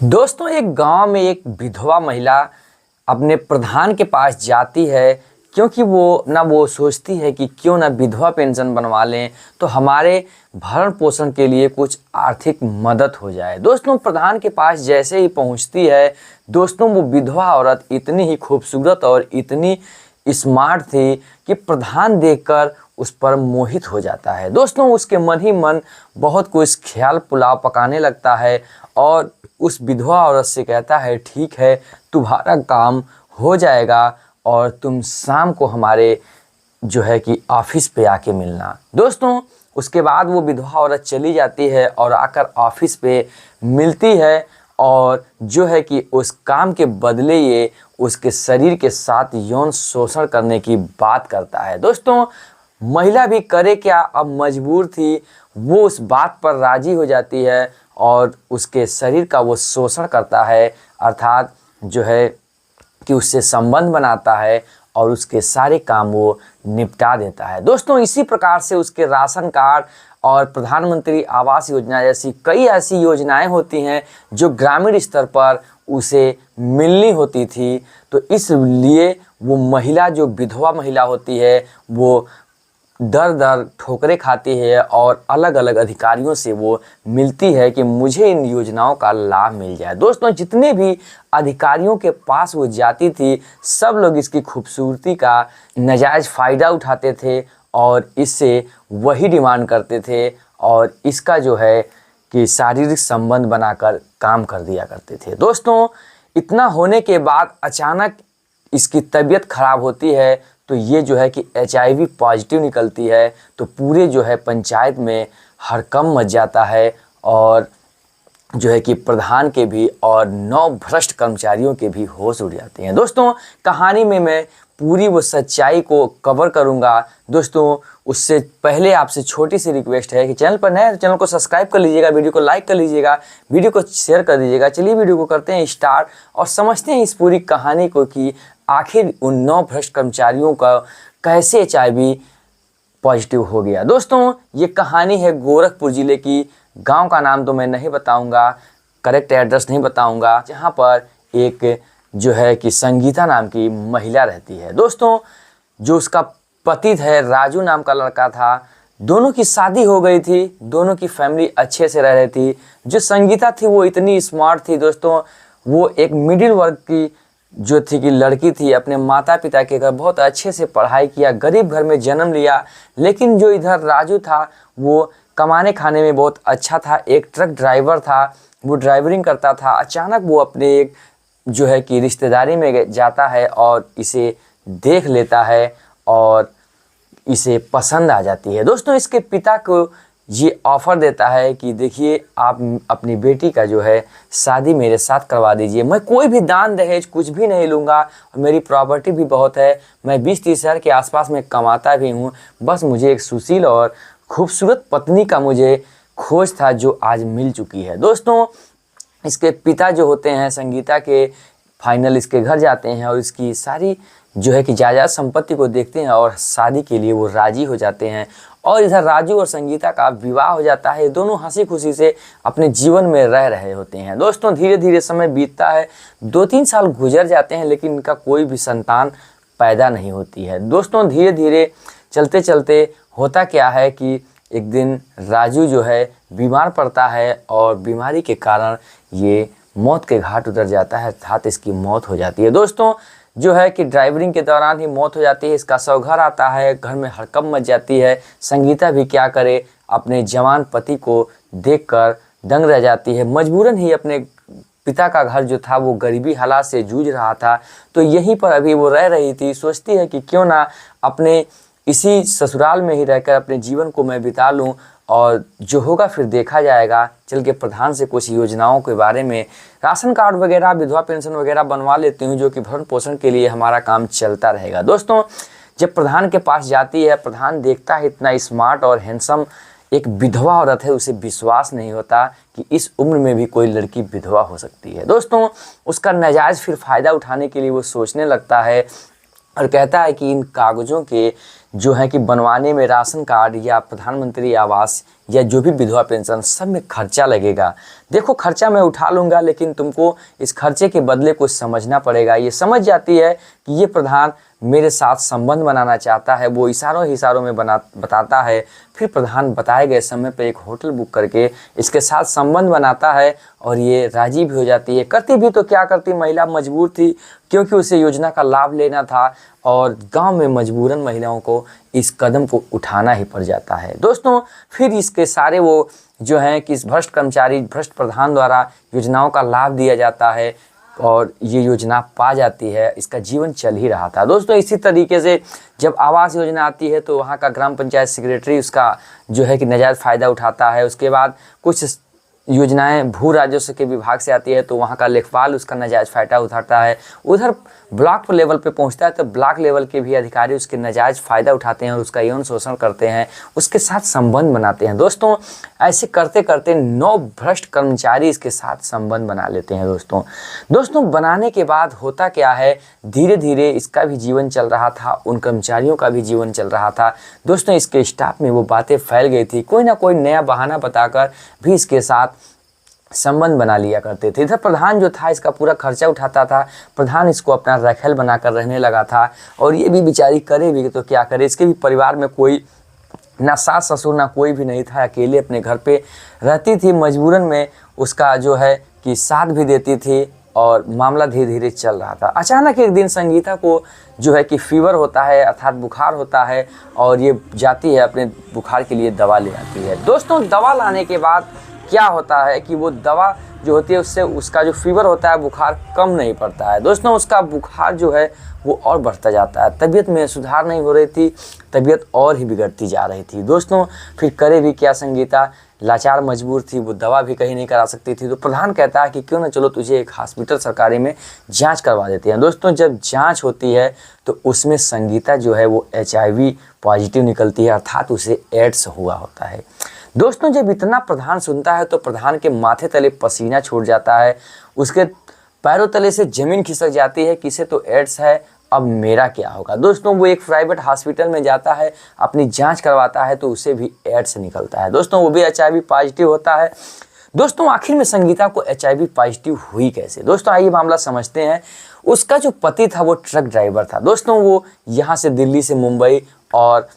दोस्तों, एक गांव में एक विधवा महिला अपने प्रधान के पास जाती है क्योंकि वो सोचती है कि क्यों ना विधवा पेंशन बनवा लें तो हमारे भरण पोषण के लिए कुछ आर्थिक मदद हो जाए। दोस्तों, प्रधान के पास जैसे ही पहुंचती है, दोस्तों वो विधवा औरत इतनी ही खूबसूरत और इतनी स्मार्ट थी कि प्रधान देखकर उस पर मोहित हो जाता है। दोस्तों, उसके मन ही मन बहुत कुछ ख्याल पुलाव पकाने लगता है और उस विधवा औरत से कहता है, ठीक है, तुम्हारा काम हो जाएगा और तुम शाम को हमारे ऑफिस पे आके मिलना। दोस्तों, उसके बाद वो विधवा औरत चली जाती है और आकर ऑफिस पे मिलती है और उस काम के बदले ये उसके शरीर के साथ यौन शोषण करने की बात करता है। दोस्तों, महिला भी करे क्या, अब मजबूर थी, वो उस बात पर राजी हो जाती है और उसके शरीर का वो शोषण करता है, अर्थात उससे संबंध बनाता है और उसके सारे काम वो निपटा देता है। दोस्तों, इसी प्रकार से उसके राशन कार्ड और प्रधानमंत्री आवास योजना जैसी कई ऐसी योजनाएं होती हैं जो ग्रामीण स्तर पर उसे मिलनी होती थी। तो इसलिए वो महिला, जो विधवा महिला होती है, वो दर दर ठोकरें खाती है और अलग अलग अधिकारियों से वो मिलती है कि मुझे इन योजनाओं का लाभ मिल जाए। दोस्तों, जितने भी अधिकारियों के पास वो जाती थी, सब लोग इसकी खूबसूरती का नाजायज़ फ़ायदा उठाते थे और इससे वही डिमांड करते थे और इसका शारीरिक संबंध बनाकर काम कर दिया करते थे। दोस्तों, इतना होने के बाद अचानक इसकी तबीयत खराब होती है तो ये HIV पॉजिटिव निकलती है। तो पूरे पंचायत में हड़कंप मच जाता है और प्रधान के भी और 9 भ्रष्ट कर्मचारियों के भी होश उड़ जाते हैं। दोस्तों, कहानी में मैं पूरी वो सच्चाई को कवर करूंगा। दोस्तों, उससे पहले आपसे छोटी सी रिक्वेस्ट है कि चैनल पर नए हैं तो चैनल को सब्सक्राइब कर लीजिएगा, वीडियो को लाइक कर लीजिएगा, वीडियो को शेयर कर दीजिएगा। चलिए वीडियो को करते हैं स्टार्ट और समझते हैं इस पूरी कहानी को कि आखिर उन 9 भ्रष्ट कर्मचारियों का कैसे HIV पॉजिटिव हो गया। दोस्तों, ये कहानी है गोरखपुर ज़िले की। गांव का नाम तो मैं नहीं बताऊंगा, करेक्ट एड्रेस नहीं बताऊंगा, जहां पर एक संगीता नाम की महिला रहती है। दोस्तों, जो उसका पति है, राजू नाम का लड़का था, दोनों की शादी हो गई थी, दोनों की फैमिली अच्छे से रह रही थी। जो संगीता थी वो इतनी स्मार्ट थी। दोस्तों, वो एक मिडिल वर्ग की कि लड़की थी, अपने माता पिता के घर बहुत अच्छे से पढ़ाई किया, गरीब घर में जन्म लिया। लेकिन जो इधर राजू था वो कमाने खाने में बहुत अच्छा था, एक ट्रक ड्राइवर था, वो ड्राइवरिंग करता था। अचानक वो अपने एक रिश्तेदारी में जाता है और इसे देख लेता है और इसे पसंद आ जाती है। दोस्तों, इसके पिता को ये ऑफ़र देता है कि देखिए, आप अपनी बेटी का शादी मेरे साथ करवा दीजिए, मैं कोई भी दान दहेज कुछ भी नहीं लूँगा और मेरी प्रॉपर्टी भी बहुत है, मैं 20-30 हज़ार के आसपास में कमाता भी हूँ, बस मुझे एक सुशील और खूबसूरत पत्नी का मुझे खोज था जो आज मिल चुकी है। दोस्तों, इसके पिता जो होते हैं संगीता के, फाइनल इसके घर जाते हैं और इसकी सारी जायदाद संपत्ति को देखते हैं और शादी के लिए वो राजी हो जाते हैं। और इधर राजू और संगीता का विवाह हो जाता है। दोनों हंसी खुशी से अपने जीवन में रह रहे होते हैं। दोस्तों, धीरे धीरे समय बीतता है, 2-3 साल गुजर जाते हैं, लेकिन इनका कोई भी संतान पैदा नहीं होती है। दोस्तों, धीरे धीरे चलते चलते होता क्या है कि एक दिन राजू बीमार पड़ता है और बीमारी के कारण ये मौत के घाट उतर जाता है, अर्थात इसकी मौत हो जाती है। दोस्तों, ड्राइवरिंग के दौरान ही मौत हो जाती है। इसका शव घर आता है, घर में हड़कंप मच जाती है। संगीता भी क्या करे, अपने जवान पति को देखकर दंग रह जाती है। मजबूरन ही अपने पिता का घर जो था वो गरीबी हालात से जूझ रहा था, तो यहीं पर अभी वो रह रही थी। सोचती है कि क्यों ना अपने इसी ससुराल में ही रहकर अपने जीवन को मैं बिता लूँ और जो होगा फिर देखा जाएगा। चल के प्रधान से कुछ योजनाओं के बारे में, राशन कार्ड वगैरह, विधवा पेंशन वगैरह बनवा लेती हूँ, जो कि भरण पोषण के लिए हमारा काम चलता रहेगा। दोस्तों, जब प्रधान के पास जाती है, प्रधान देखता है इतना स्मार्ट और हैंडसम एक विधवा औरत है, उसे विश्वास नहीं होता कि इस उम्र में भी कोई लड़की विधवा हो सकती है। दोस्तों, उसका नाजायज़ फिर फ़ायदा उठाने के लिए वो सोचने लगता है और कहता है कि इन कागज़ों के जो है कि बनवाने में राशन कार्ड या प्रधानमंत्री आवास या जो भी विधवा पेंशन सब में खर्चा लगेगा। देखो खर्चा मैं उठा लूँगा, लेकिन तुमको इस खर्चे के बदले कुछ समझना पड़ेगा। ये समझ जाती है कि ये प्रधान मेरे साथ संबंध बनाना चाहता है, वो इशारों में बताता है। फिर प्रधान बताए गए समय पे एक होटल बुक करके इसके साथ संबंध बनाता है और ये राजी भी हो जाती है। करती भी तो क्या करती, महिला मजबूर थी क्योंकि उसे योजना का लाभ लेना था और गांव में मजबूरन महिलाओं को इस कदम को उठाना ही पड़ जाता है। दोस्तों फिर इसके सारे वो जो हैं कि इस भ्रष्ट कर्मचारी, भ्रष्ट प्रधान द्वारा योजनाओं का लाभ दिया जाता है और ये योजना पा जाती है, इसका जीवन चल ही रहा था। दोस्तों इसी तरीके से जब आवास योजना आती है तो वहाँ का ग्राम पंचायत सेक्रेटरी उसका जो है कि नाजायज़ फ़ायदा उठाता है। उसके बाद कुछ योजनाएं भू राजस्व के विभाग से आती है तो वहाँ का लेखपाल उसका नाजायज़ फ़ायदा उठाता है। उधर ब्लॉक लेवल पे पहुँचता है तो ब्लॉक लेवल के भी अधिकारी उसके नाजायज़ फ़ायदा उठाते हैं और उसका यौन शोषण करते हैं, उसके साथ संबंध बनाते हैं। दोस्तों ऐसे करते करते 9 भ्रष्ट कर्मचारी इसके साथ संबंध बना लेते हैं। दोस्तों बनाने के बाद होता क्या है, धीरे धीरे इसका भी जीवन चल रहा था, उन कर्मचारियों का भी जीवन चल रहा था। दोस्तों इसके स्टाफ में वो बातें फैल गई थी, कोई ना कोई नया बहाना बताकर भी इसके साथ संबंध बना लिया करते थे। इधर प्रधान जो था इसका पूरा खर्चा उठाता था, प्रधान इसको अपना रखेल बनाकर रहने लगा था और ये भी बेचारी करे भी तो क्या करे, इसके भी परिवार में कोई ना सास ससुर ना कोई भी नहीं था, अकेले अपने घर पे रहती थी। मजबूरन में उसका जो है कि साथ भी देती थी और मामला धीरे धीरे चल रहा था। अचानक एक दिन संगीता को जो है कि फीवर होता है, अर्थात बुखार होता है और ये जाती है अपने बुखार के लिए दवा ले आती है। दोस्तों दवा लाने के बाद क्या होता है कि वो दवा जो होती है उससे उसका जो फीवर होता है, बुखार कम नहीं पड़ता है। दोस्तों उसका बुखार जो है वो और बढ़ता जाता है, तबीयत में सुधार नहीं हो रही थी, तबीयत और ही बिगड़ती जा रही थी। दोस्तों फिर करे भी क्या, संगीता लाचार मजबूर थी, वो दवा भी कहीं नहीं करा सकती थी। तो प्रधान कहता है कि क्यों ना चलो तुझे एक हॉस्पिटल सरकारी में जांच करवा देते हैं। दोस्तों जब जांच होती है तो उसमें संगीता जो है वो HIV पॉजिटिव निकलती है, अर्थात उसे एड्स हुआ होता है। दोस्तों जब इतना प्रधान सुनता है तो प्रधान के माथे तले पसीना छूट जाता है, उसके पैरों तले से ज़मीन खिसक जाती है, किसे तो एड्स है, अब मेरा क्या होगा। दोस्तों वो एक प्राइवेट हॉस्पिटल में जाता है, अपनी जांच करवाता है तो उसे भी एड्स निकलता है। दोस्तों वो भी HIV पॉजिटिव होता है। दोस्तों आखिर में संगीता को HIV पॉजिटिव हुई कैसे। दोस्तों आइए मामला समझते हैं। उसका जो पति था वो ट्रक ड्राइवर था। दोस्तों वो यहाँ से दिल्ली से मुंबई और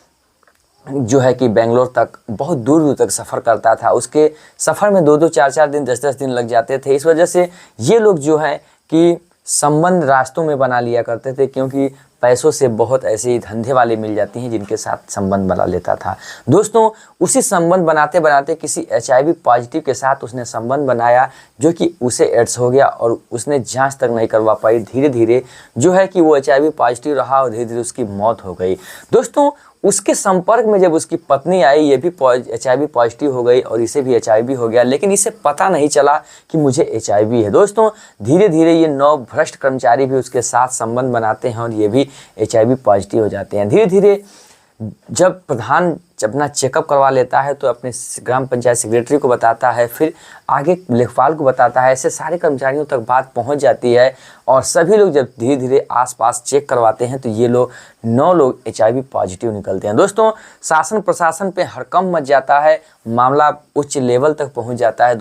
जो है कि बेंगलोर तक बहुत दूर दूर तक सफ़र करता था। उसके सफ़र में 2-2, 4-4 दिन, 10-10 दिन लग जाते थे। इस वजह से ये लोग जो है कि संबंध रास्तों में बना लिया करते थे, क्योंकि पैसों से बहुत ऐसे धंधे वाले मिल जाती हैं जिनके साथ संबंध बना लेता था। दोस्तों उसी संबंध बनाते बनाते किसी HIV पॉजिटिव के साथ उसने संबंध बनाया जो कि उसे एड्स हो गया और उसने जांच तक नहीं करवा पाई। धीरे धीरे जो है कि वो HIV पॉजिटिव रहा और धीरे धीरे उसकी मौत हो गई। दोस्तों उसके संपर्क में जब उसकी पत्नी आई, ये भी HIV पॉजिटिव हो गई और इसे भी HIV हो गया, लेकिन इसे पता नहीं चला कि मुझे HIV है। दोस्तों धीरे धीरे ये 9 भ्रष्ट कर्मचारी भी उसके साथ संबंध बनाते हैं और ये भी HIV पॉजिटिव हो जाते हैं। धीरे धीरे जब प्रधान अपना चेकअप करवा लेता है तो अपने ग्राम पंचायत सेक्रेटरी को बताता है, फिर आगे लेखपाल को बताता है, ऐसे सारे कर्मचारियों तक बात पहुंच जाती है और सभी लोग जब धीरे धीरे आसपास चेक करवाते हैं तो ये लोग 9 लोग HIV पॉजिटिव निकलते हैं। दोस्तों शासन प्रशासन पे हड़कंप मच जाता है, मामला उच्च लेवल तक पहुँच जाता है।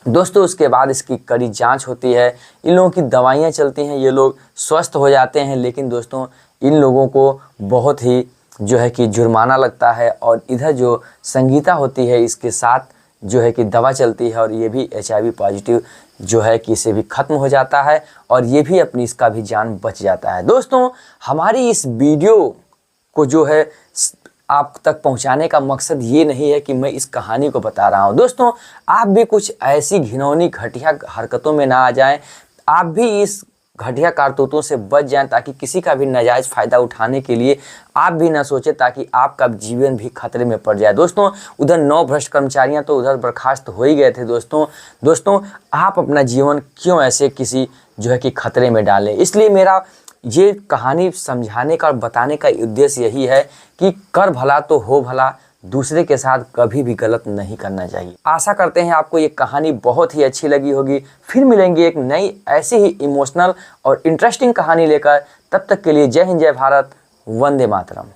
दोस्तों उसके बाद इसकी कड़ी जांच होती है, इन लोगों की दवाइयाँ चलती हैं, ये लोग स्वस्थ हो जाते हैं। लेकिन दोस्तों इन लोगों को बहुत ही जो है कि जुर्माना लगता है और इधर जो संगीता होती है इसके साथ जो है कि दवा चलती है और ये भी HIV पॉजिटिव जो है कि इसे भी ख़त्म हो जाता है और ये भी अपनी इसका भी जान बच जाता है। दोस्तों हमारी इस वीडियो को जो है आप तक पहुंचाने का मकसद ये नहीं है कि मैं इस कहानी को बता रहा हूं। दोस्तों आप भी कुछ ऐसी घिनौनी घटिया हरकतों में ना आ जाएं, आप भी इस घटिया कारतूतों से बच जाएं ताकि किसी का भी नाजायज़ फ़ायदा उठाने के लिए आप भी ना सोचें, ताकि आपका जीवन भी खतरे में पड़ जाए। दोस्तों उधर 9 भ्रष्ट कर्मचारियां तो उधर बर्खास्त हो ही गए थे। दोस्तों आप अपना जीवन क्यों ऐसे किसी जो है कि खतरे में डालें। इसलिए मेरा ये कहानी समझाने का और बताने का उद्देश्य यही है कि कर भला तो हो भला, दूसरे के साथ कभी भी गलत नहीं करना चाहिए। आशा करते हैं आपको ये कहानी बहुत ही अच्छी लगी होगी। फिर मिलेंगे एक नई ऐसी ही इमोशनल और इंटरेस्टिंग कहानी लेकर। तब तक के लिए जय हिंद, जय भारत, वंदे मातरम।